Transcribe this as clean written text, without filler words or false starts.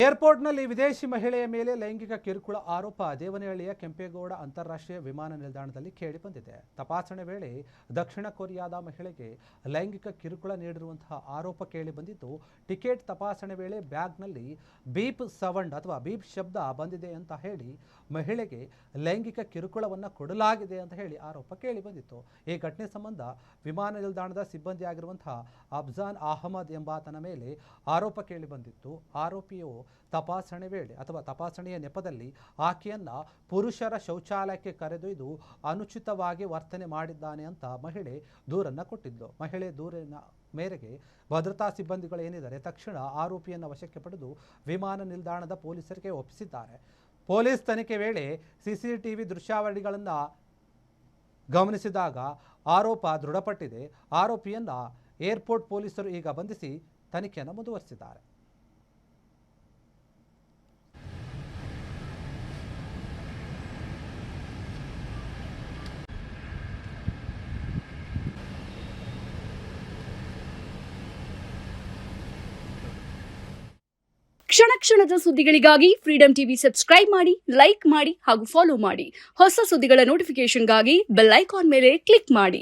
ಏರ್ಪೋರ್ಟ್ನಲ್ಲಿ ವಿದೇಶಿ ಮಹಿಳೆಯ ಮೇಲೆ ಲೈಂಗಿಕ ಕಿರುಕುಳ ಆರೋಪ ದೇವನಹಳ್ಳಿಯ ಕೆಂಪೇಗೌಡ ಅಂತಾರಾಷ್ಟ್ರೀಯ ವಿಮಾನ ನಿಲ್ದಾಣದಲ್ಲಿ ಕೇಳಿಬಂದಿದೆ. ತಪಾಸಣೆ ವೇಳೆ ದಕ್ಷಿಣ ಕೊರಿಯಾದ ಮಹಿಳೆಗೆ ಲೈಂಗಿಕ ಕಿರುಕುಳ ನೀಡಿರುವಂತಹ ಆರೋಪ ಕೇಳಿಬಂದಿದ್ದು, ಟಿಕೆಟ್ ತಪಾಸಣೆ ವೇಳೆ ಬ್ಯಾಗ್ನಲ್ಲಿ ಬೀಪ್ ಸೌಂಡ್ ಅಥವಾ ಬೀಪ್ ಶಬ್ದ ಬಂದಿದೆ ಅಂತ ಹೇಳಿ ಮಹಿಳೆಗೆ ಲೈಂಗಿಕ ಕಿರುಕುಳವನ್ನು ಕೊಡಲಾಗಿದೆ ಅಂತ ಹೇಳಿ ಆರೋಪ ಕೇಳಿಬಂದಿತ್ತು. ಈ ಘಟನೆ ಸಂಬಂಧ ವಿಮಾನ ನಿಲ್ದಾಣದ ಸಿಬ್ಬಂದಿಯಾಗಿರುವಂತಹ ಅಫ್ಜಾನ್ ಅಹಮದ್ ಎಂಬಾತನ ಮೇಲೆ ಆರೋಪ ಕೇಳಿಬಂದಿತ್ತು. ಆರೋಪಿಯು ತಪಾಸಣೆ ವೇಳೆ ಅಥವಾ ತಪಾಸಣೆಯ ನೆಪದಲ್ಲಿ ಆಕೆಯನ್ನ ಪುರುಷರ ಶೌಚಾಲಯಕ್ಕೆ ಕರೆದೊಯ್ದು ಅನುಚಿತವಾಗಿ ವರ್ತನೆ ಮಾಡಿದ್ದಾನೆ ಅಂತ ಮಹಿಳೆ ದೂರನ್ನು ಕೊಟ್ಟಿದ್ಲು. ಮಹಿಳೆ ದೂರಿನ ಮೇರೆಗೆ ಭದ್ರತಾ ಸಿಬ್ಬಂದಿಗಳು ಏನಿದ್ದಾರೆ ತಕ್ಷಣ ಆರೋಪಿಯನ್ನು ವಶಕ್ಕೆ ಪಡೆದು ವಿಮಾನ ನಿಲ್ದಾಣದ ಪೊಲೀಸರಿಗೆ ಒಪ್ಪಿಸಿದ್ದಾರೆ. ಪೊಲೀಸ್ ತನಿಖೆ ವೇಳೆ ಸಿಸಿಟಿವಿ ದೃಶ್ಯಾವಳಿಗಳನ್ನು ಗಮನಿಸಿದಾಗ ಆರೋಪ ದೃಢಪಟ್ಟಿದೆ. ಆರೋಪಿಯನ್ನ ಏರ್ಪೋರ್ಟ್ ಪೊಲೀಸರು ಈಗ ಬಂಧಿಸಿ ತನಿಖೆಯನ್ನು ಮುಂದುವರಿಸಿದ್ದಾರೆ. ಕ್ಷಣ ಕ್ಷಣದ ಸುದ್ದಿಗಳಿಗಾಗಿ ಫ್ರೀಡಂ ಟಿವಿ ಸಬ್ಸ್ಕ್ರೈಬ್ ಮಾಡಿ, ಲೈಕ್ ಮಾಡಿ ಹಾಗೂ ಫಾಲೋ ಮಾಡಿ. ಹೊಸ ಸುದ್ದಿಗಳ ನೋಟಿಫಿಕೇಶನ್ಗಾಗಿ ಬೆಲ್ ಐಕಾನ್ ಮೇಲೆ ಕ್ಲಿಕ್ ಮಾಡಿ.